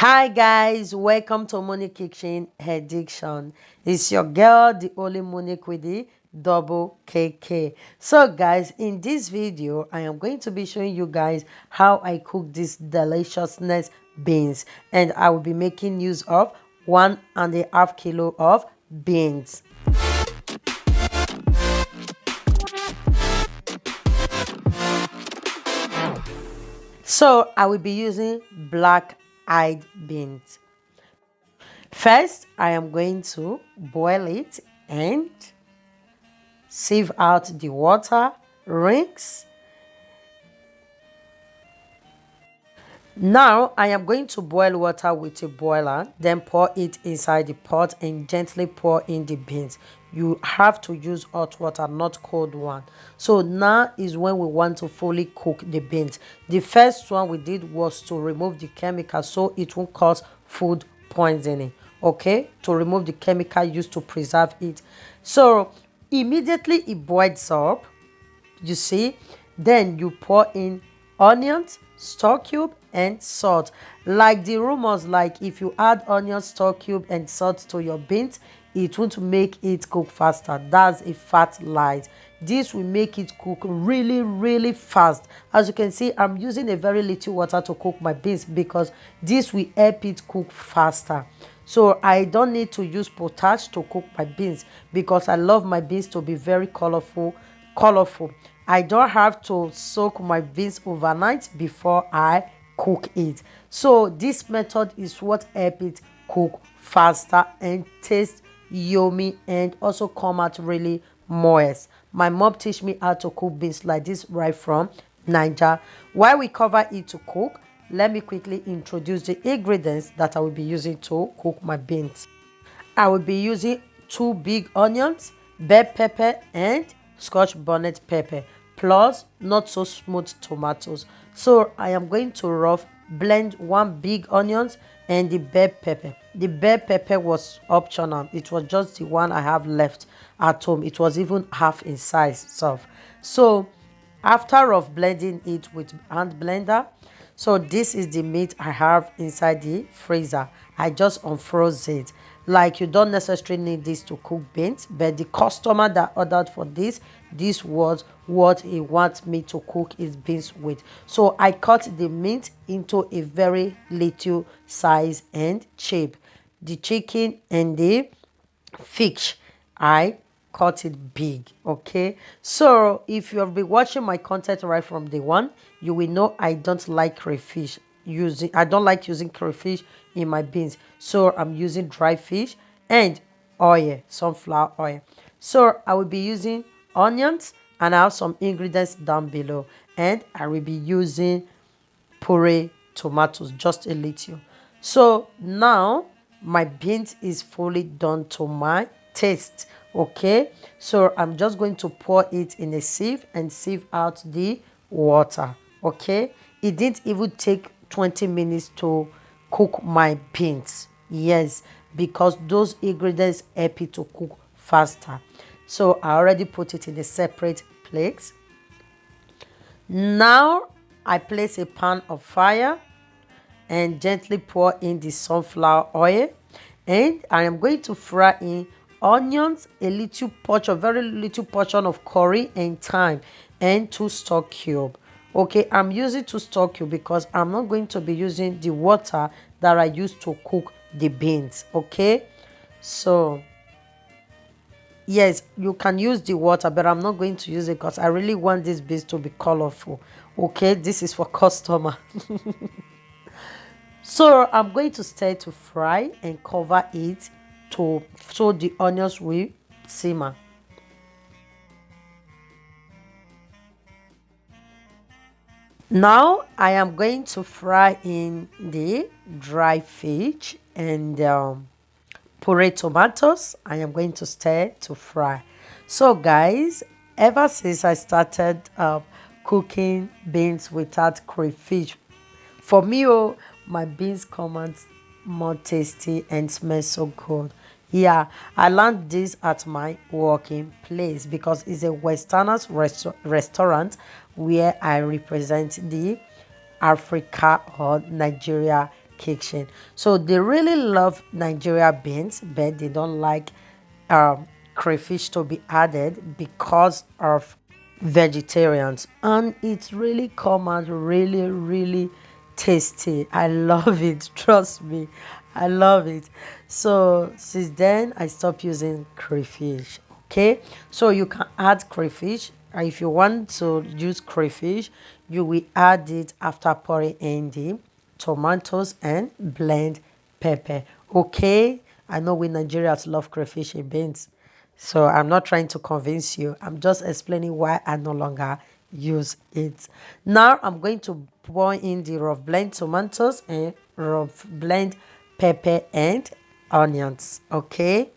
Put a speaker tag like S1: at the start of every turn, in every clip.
S1: Hi guys, welcome to Monique Kitchen Addiction. It's your girl, the only Monique with the double KK. So guys, in this video, I am going to be showing you guys how I cook this deliciousness beans, and I will be making use of 1.5 kilo of beans. So I will be using black-eyed beans. First, I am going to boil it and sieve out the water, rinse. Now, I am going to boil water with a boiler, then pour it inside the pot and gently pour in the beans. You have to use hot water, not cold one. So now is when we want to fully cook the beans. The first one we did was to remove the chemical so it won't cause food poisoning. Okay, to remove the chemical used to preserve it. So immediately it boils up, you see, then you pour in onions, stock cube and salt. Like the rumors, like if you add onions, stock cube and salt to your beans, it won't make it cook faster. That's a fat lie. This will make it cook really fast. As you can see, I'm using a very little water to cook my beans because this will help it cook faster. So I don't need to use potash to cook my beans because I love my beans to be very colorful. I don't have to soak my beans overnight before I cook it. So this method is what helps it cook faster and taste yummy and also come out really moist. My mom teach me how to cook beans like this right from Niger. While we cover it to cook, let me quickly introduce the ingredients that I will be using to cook my beans. I will be using 2 big onions, bell pepper and scotch bonnet pepper, plus not so smooth tomatoes. So I am going to rough blend 1 big onions and the bell pepper. The bell pepper was optional. It was just the one I have left at home. It was even half in size. So after of blending it with hand blender, so this is the meat I have inside the freezer. I just unfroze it. Like, you don't necessarily need this to cook beans, but the customer that ordered for this was what he wants me to cook his beans with. So I cut the meat into a very little size and shape. The chicken and the fish, I cut it big. Okay, so if you have been watching my content right from day one, you will know I don't like crayfish. I don't like using crayfish in my beans, so I'm using dry fish and oil, sunflower oil. So I will be using onions, and I have some ingredients down below, and I will be using puree tomatoes, just a little. So now my beans is fully done to my taste. Okay, so I'm just going to pour it in a sieve and sieve out the water. Okay, it didn't even take 20 minutes to cook my beans. Yes, because those ingredients help it to cook faster. So I already put it in a separate plate. Now I place a pan of fire and gently pour in the sunflower oil, and I am going to fry in onions, a little portion, very little portion of curry and thyme, and 2 stock cube. Okay, I'm using 2 stock cube because I'm not going to be using the water that I used to cook the beans. Okay, so yes, you can use the water, but I'm not going to use it because I really want this beans to be colorful. Okay, this is for customer. So I'm going to start to fry and cover it to so the onions will simmer. Now I am going to fry in the dry fish and puree tomatoes. I am going to stir to fry. So guys, ever since I started cooking beans without crayfish, for me, oh, my beans come out more tasty and smell so good. Yeah, I learned this at my working place because it's a Westerners restaurant where I represent the Africa or Nigeria kitchen. So they really love Nigeria beans, but they don't like crayfish to be added because of vegetarians, and it's really come out really tasty. I love it. Trust me, I love it. So since then I stopped using crayfish. Okay, so you can add crayfish. If you want to use crayfish, you will add it after pouring in the tomatoes and blend pepper. Okay, I know we Nigerians love crayfish in beans, so I'm not trying to convince you. I'm just explaining why I no longer use it. Now I'm going to pour in the rough blend tomatoes and rough blend pepper and onions. Okay.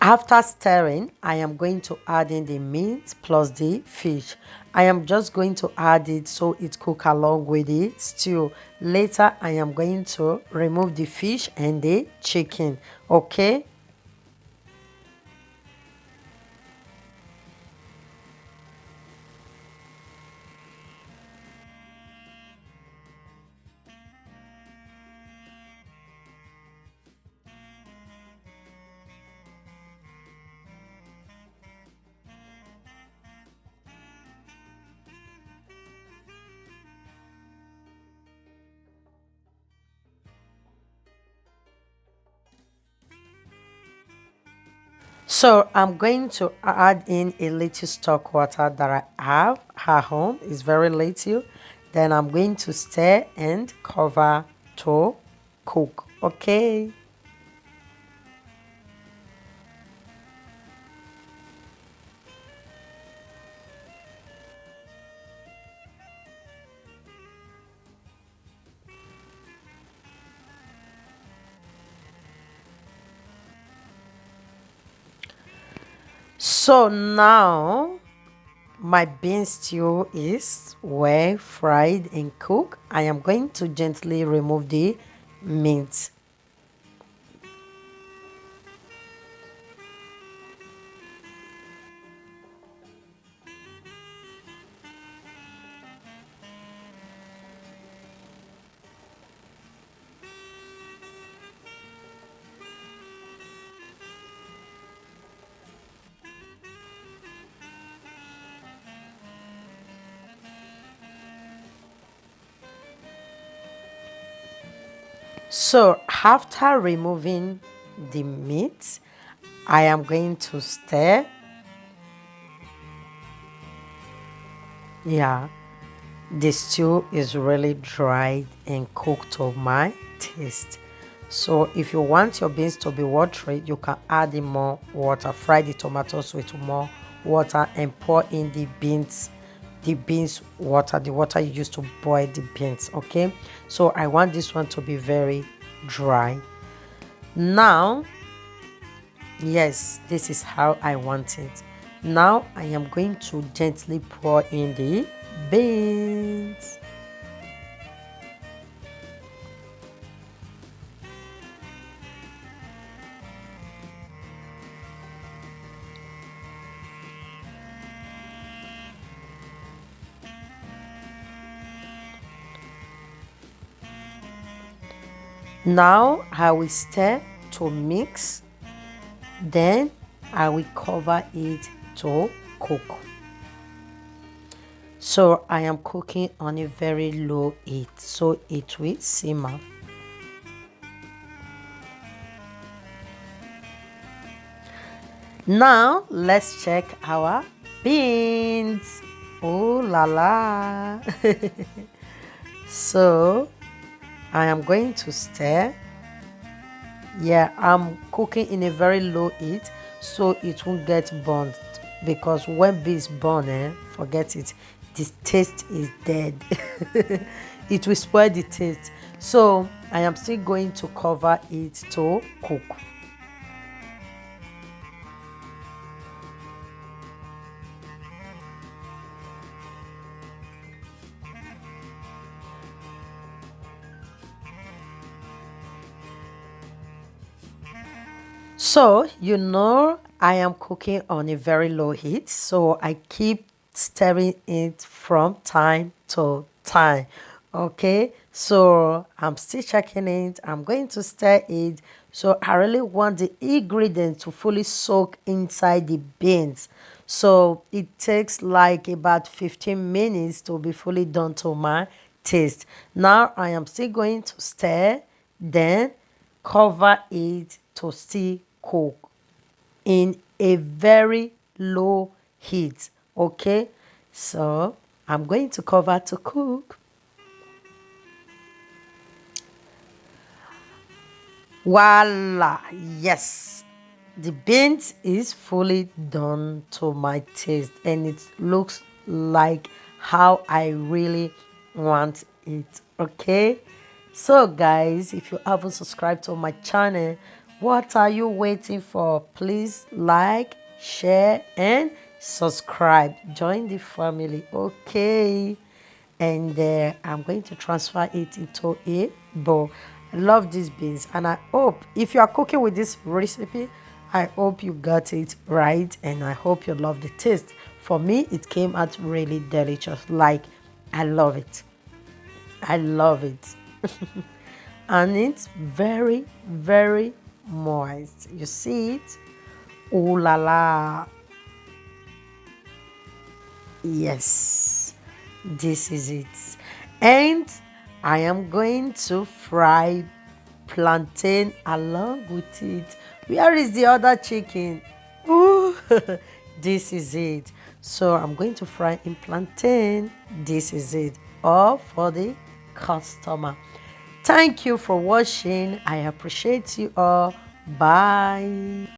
S1: After stirring, I am going to add in the meat plus the fish. I am just going to add it so it cook along with the stew. Later, I am going to remove the fish and the chicken. Okay. So I'm going to add in a little stock water that I have at home. It's very little. Then I'm going to stir and cover to cook. Okay. So now my bean stew is well fried and cooked. I am going to gently remove the meat. So after removing the meat, I am going to stir. Yeah, the stew is really dried and cooked to my taste. So if you want your beans to be watery, you can add in more water. Fry the tomatoes with more water and pour in the beans water, the water you use to boil the beans. Okay, so I want this one to be very dry. Now, yes, this is how I want it. Now I am going to gently pour in the beans. Now I will stir to mix, then I will cover it to cook. So I am cooking on a very low heat so it will simmer. Now let's check our beans. Oh la la. So I am going to stir. Yeah, I'm cooking in a very low heat so it won't get burnt, because when beans burn, forget it, the taste is dead. It will spoil the taste. So I am still going to cover it to cook. So, I am cooking on a very low heat, so I keep stirring it from time to time. Okay, so I'm still checking it. I'm going to stir it. So, I really want the ingredients to fully soak inside the beans. So, it takes like about 15 minutes to be fully done to my taste. Now, I am still going to stir, then cover it to still cook in a very low heat. Okay, so I'm going to cover to cook. Voila, yes, the beans is fully done to my taste and it looks like how I really want it. Okay, so guys, if you haven't subscribed to my channel, what are you waiting for? Please like, share and subscribe, join the family. Okay, and I'm going to transfer it into a bowl. I love these beans, and I hope if you are cooking with this recipe, I hope you got it right, and I hope you love the taste. For me, it came out really delicious. Like, I love it. I love it. And it's very, very moist. You see it? Ooh la la. Yes, this is it. And I am going to fry plantain along with it. Where is the other chicken? Ooh, this is it. So I'm going to fry in plantain. This is it. All for the customer. Thank you for watching. I appreciate you all. Bye.